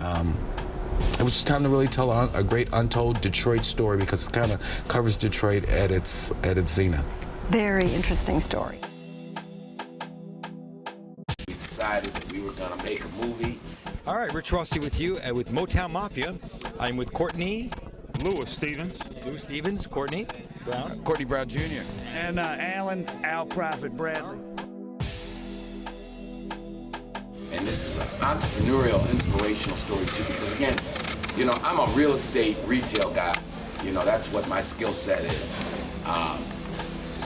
it was just time to really tell a great untold Detroit story, because it kind of covers Detroit at its zenith. Very interesting story. We decided that we were going to make a movie. All right, Rich Rossi with you with Motown Mafia. I'm with Courtney. Louis Stevens. Louis Stevens, Courtney Brown. Courtney Brown Jr. And Alan Al Prophet Bradley. And this is an entrepreneurial, inspirational story too, because again, you know, I'm a real estate retail guy. You know, that's what my skill set is.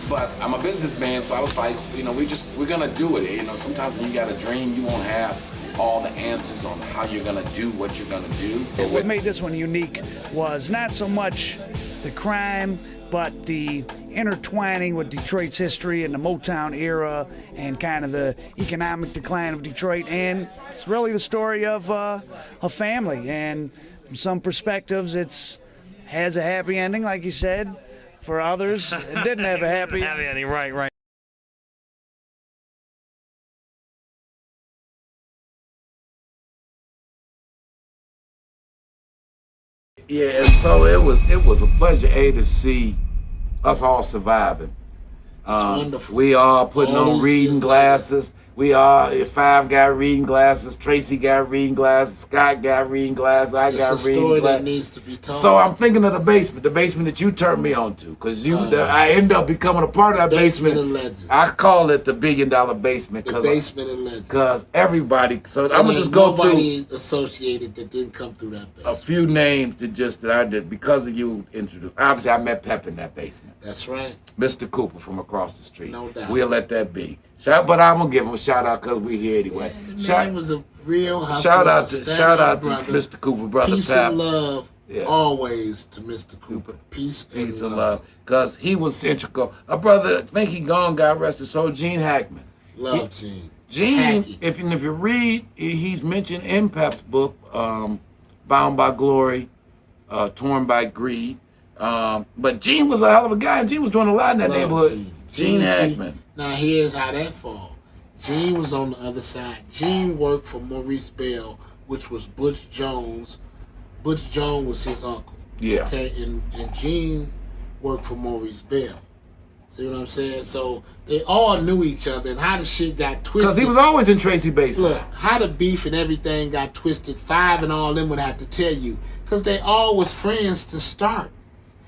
But I'm a businessman, so I was like, you know, we're gonna do it. You know, sometimes when you got a dream, you won't have all the answers on how you're gonna do what you're gonna do. What made this one unique was not so much the crime, but the intertwining with Detroit's history and the Motown era and kind of the economic decline of Detroit. And it's really the story of a family. And from some perspectives, it's has a happy ending, like you said. For others, it didn't have a happy ending. Right. Yeah, and so it was a pleasure, to see us all surviving. Wonderful. We all putting on reading glasses. We all, Five got reading glasses, Tracy got reading glasses, Scott got reading glasses, I got reading story glasses. that needs to be told. So I'm thinking of the basement that you turned me on to, because I end up becoming a part of that basement. Of legends. I call it the $1 billion basement. The basement of legends. Because everybody, so I'm gonna just go through nobody associated that didn't come through that basement. a few names that I did because of you introduced. Obviously, I met Pep in that basement. That's right. Mr. Cooper from across the street. No doubt. We'll let that be. But I'm gonna give him a shout out because we're here anyway. The man was a real hustler. Shout out to brother. Mr. Cooper, brother Peace Pep. and love always to Mr. Cooper. Peace and love. Because he was central. A brother, I think he gone, God rest his soul, Gene Hackman. Love Gene. Gene, if you read, he's mentioned in Pep's book, Bound by Glory, Torn by Greed. But Gene was a hell of a guy, and Gene was doing a lot in that neighborhood. Gene Hackman. Now here's how that fall. Gene was on the other side. Gene worked for Maurice Bell, which was Butch Jones. Butch Jones was his uncle. Yeah. Okay, and Gene worked for Maurice Bell. See what I'm saying? So they all knew each other, and how the shit got twisted. Because he was always in Tracy basement. Look, how the beef and everything got twisted, Five and all them would have to tell you. Because they all was friends to start.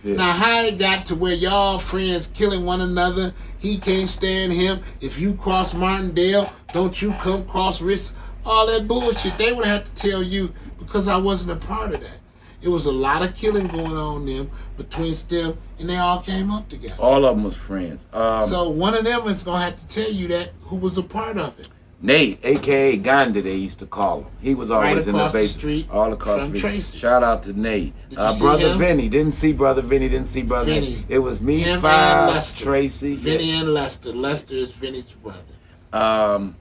Yeah. Now, how it got to where y'all friends killing one another, he can't stand him. If you cross Martindale, don't you come cross Rich. All that bullshit, they would have to tell you because I wasn't a part of that. It was a lot of killing going on them between them, and they all came up together. All of them was friends. So one of them is going to have to tell you that who was a part of it. Nate, a.k.a. Gandhi, they used to call him. He was always right in the basement. Street all across the street. Tracy. Shout out to Nate. Brother Vinny. Didn't see Brother Vinny. Didn't see Brother Vinny. It was me, Him Five, and Lester. Tracy. Vinny and Lester. Lester is Vinny's brother.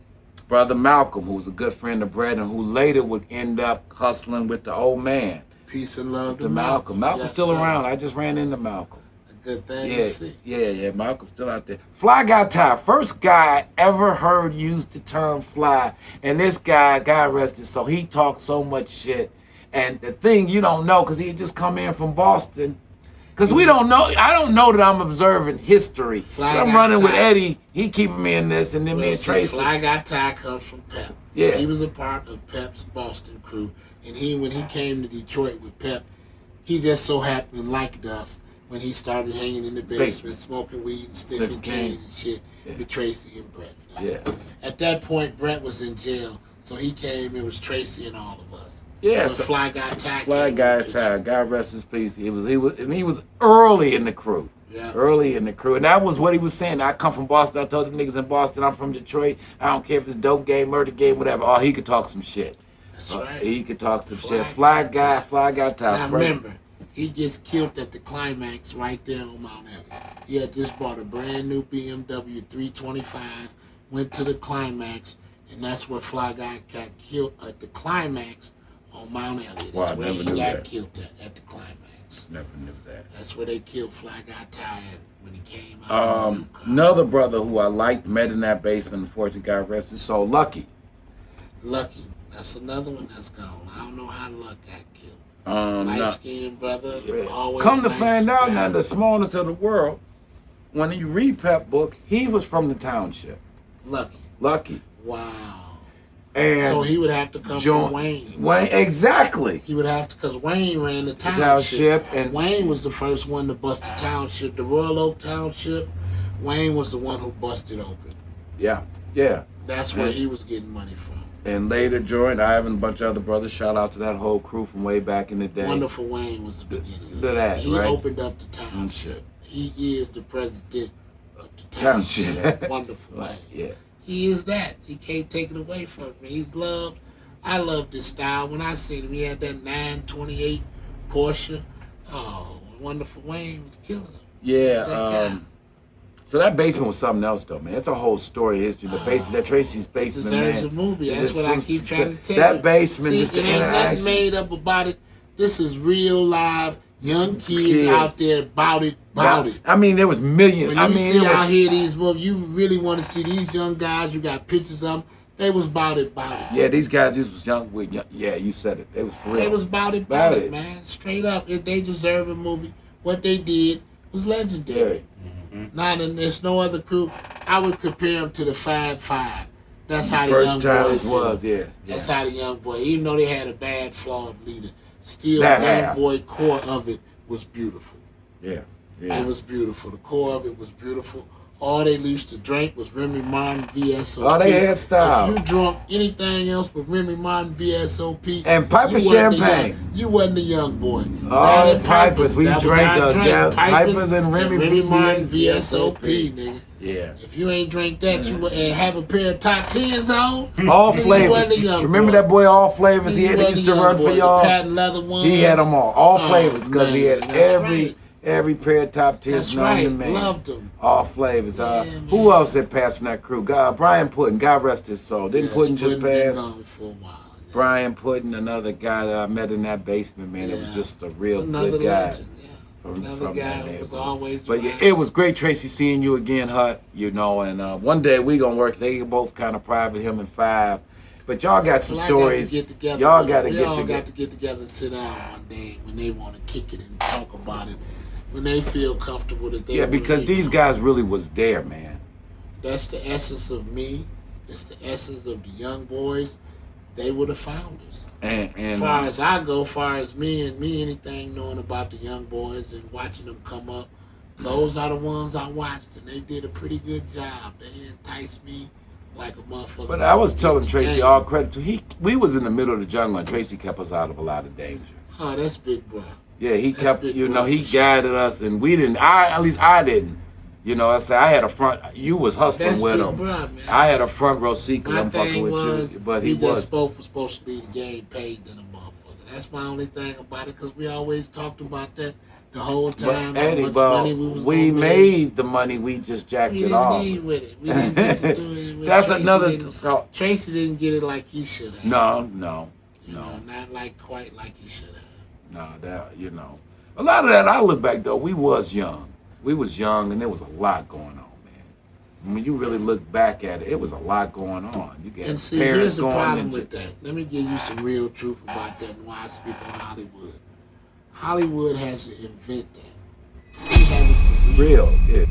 Brother Malcolm, who was a good friend of Brad, and who later would end up hustling with the old man. Peace and love to Malcolm. Malcolm's still around. I just ran into Malcolm. Good thing to see. Yeah, Malcolm's still out there. Fly Guy Ty, first guy I ever heard use the term fly. And this guy, God rest his soul, he talked so much shit. And the thing you don't know, because he had just come in from Boston. Because we don't know, I don't know that I'm observing history. I'm running with Eddie, he keeping me in this, and then me and Tracy. Fly Guy Ty comes from Pep. Yeah. He was a part of Pep's Boston crew. And when he came to Detroit with Pep, he just so happened and liked us. When he started hanging in the basement, smoking weed and sniffing cane and shit with Tracy and Brett. Yeah. At that point, Brett was in jail, so he came. It was Tracy and all of us. Yeah. So Fly Guy Ty. Fly Guy Ty. God rest his peace. He was early in the crew. Yeah. Early in the crew, and that was what he was saying. I come from Boston. I told the niggas in Boston, I'm from Detroit. I don't care if it's dope game, murder game, whatever. Oh, he could talk some shit. That's right. He could talk some shit. Fly Guy Ty. Now remember. He gets killed at the climax right there on Mount Elliott. He had just bought a brand new BMW 325, went to the climax, and that's where Fly Guy got killed at the climax on Mount Elliott. That's where he got killed at the climax. Never knew that. That's where they killed Fly Guy Ty when he came out. Another brother who I liked, met in that basement, unfortunately, God rest his soul, Lucky. Lucky. That's another one that's gone. I don't know how Luck got killed. Nah. Light-skinned brother, always Come to nice find out guy. now, the smallness of the world, when you read Pep book, he was from the township. Lucky. Wow. And so he would have to come from Wayne. Wayne, exactly. He would have to, because Wayne ran the township. And Wayne was the first one to bust the township. The Royal Oak Township, Wayne was the one who busted open. Yeah. That's where he was getting money from. And later joined Ivan and a bunch of other brothers. Shout out to that whole crew from way back in the day. Wonderful Wayne was the beginning of that. He right? opened up the township. He is the president of the township. Wonderful Wayne. Yeah. He is that. He can't take it away from me. He's loved. I love this style. When I seen him, he had that 928 Porsche. Oh, Wonderful Wayne was killing him. Yeah. So that basement was something else, though, man. It's a whole story history. The basement, that Tracy's basement, it deserves man. a movie. That's what I keep trying to tell you. That basement, See, just the it ain't nothing interaction. made up about it. This is real live young kids out there about it. I mean, there was millions. When you see out here these movies, you really want to see these young guys. You got pictures of them. They was about it. Yeah, these guys just was young. Yeah, you said it. They was for real. They was about it, man. Straight up. If they deserve a movie, what they did was legendary. There's no other crew. I would compare them to the Fab Five. That's how the young boys was. That's how the young boy. Even though they had a bad, flawed leader, still That the young half. boy core of it was beautiful. Yeah. It was beautiful. The core of it was beautiful. All they used to drink was Remy Martin VSOP. Oh, they had style. If you drunk anything else but Remy Martin VSOP and Piper champagne, you wasn't a young boy. Oh, Pipers. We drank Pipers and Remy Martin VSOP, nigga. Yeah. If you ain't drink that, you and have a pair of top tens on. All nigga, flavors. Remember that boy, All Flavors? He used to run for y'all. The patent leather ones. He had them all flavors, because he had every pair of top tens known to man. Loved them. All flavors. Who else had passed from that crew? Brian Puddin. God rest his soul. Didn't Puddin just pass? For a while. Brian Puddin, another guy that I met in that basement, man. It was just a real good guy. Legend, Another guy was always But yeah, it was great, Tracy, seeing you again, Hut. And one day we gonna work. They both kind of private, him and Five. But y'all got some stories. Y'all got to get together. Got to get together and sit down one day when they want to kick it and talk about it. When they feel comfortable that they because these guys really was there, man. That's the essence of me. It's the essence of the young boys. They were the founders. And far as I go, far as me, anything knowing about the young boys and watching them come up, those are the ones I watched, and they did a pretty good job. They enticed me like a motherfucker. But I was telling Tracy, all credit to we was in the middle of the jungle, and Tracy kept us out of a lot of danger. Oh, that's big, bro. Yeah, he kept, he guided us, and we didn't. At least I didn't. I said I had a front. You was hustling with him. Bro, I had a front row seat because I'm fucking with you. But he was supposed to leave the game paid than a motherfucker. That's my only thing about it, because we always talked about that the whole time. But Eddie, we made the money. We just jacked it off. We didn't need with it. We didn't get to do it. That's Tracy another. Tracy didn't get it like he should have. No. Not quite like he should have. No, a lot of that. I look back though. We was young. We was young, and there was a lot going on, man. When you really look back at it, it was a lot going on. You get and see, here's the problem with that. Let me give you some real truth about that and why I speak on Hollywood. Hollywood has to invent that. We have it for real. Yeah.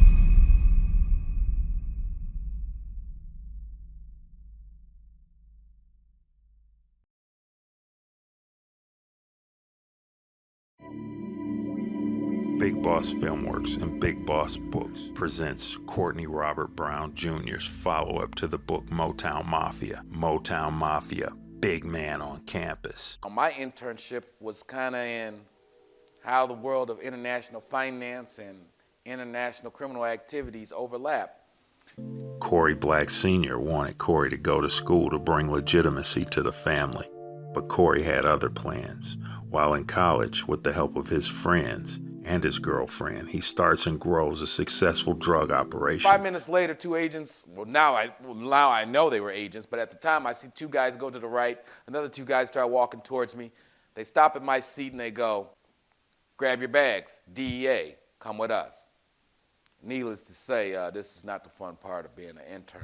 Big Boss Filmworks and Big Boss Books presents Courtney Robert Brown Jr.'s follow-up to the book Motown Mafia. Motown Mafia, big man on campus. My internship was kind of in how the world of international finance and international criminal activities overlap. Corey Black Sr. wanted Corey to go to school to bring legitimacy to the family, but Corey had other plans. While in college, with the help of his friends and his girlfriend, he starts and grows a successful drug operation. 5 minutes later, two agents, now I know they were agents, but at the time I see two guys go to the right, another two guys start walking towards me. They stop at my seat and they go, "Grab your bags, DEA, come with us." Needless to say, this is not the fun part of being an intern.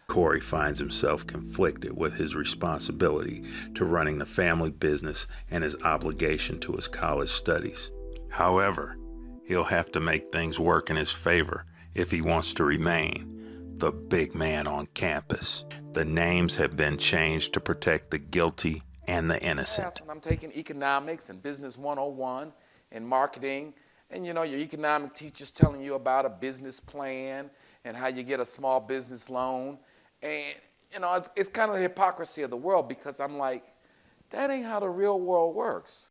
Corey finds himself conflicted with his responsibility to running the family business and his obligation to his college studies. However, he'll have to make things work in his favor if he wants to remain the big man on campus. The names have been changed to protect the guilty and the innocent. I'm taking economics and business 101 and marketing, and your economic teacher's telling you about a business plan and how you get a small business loan. And it's kind of the hypocrisy of the world, because I'm like, that ain't how the real world works.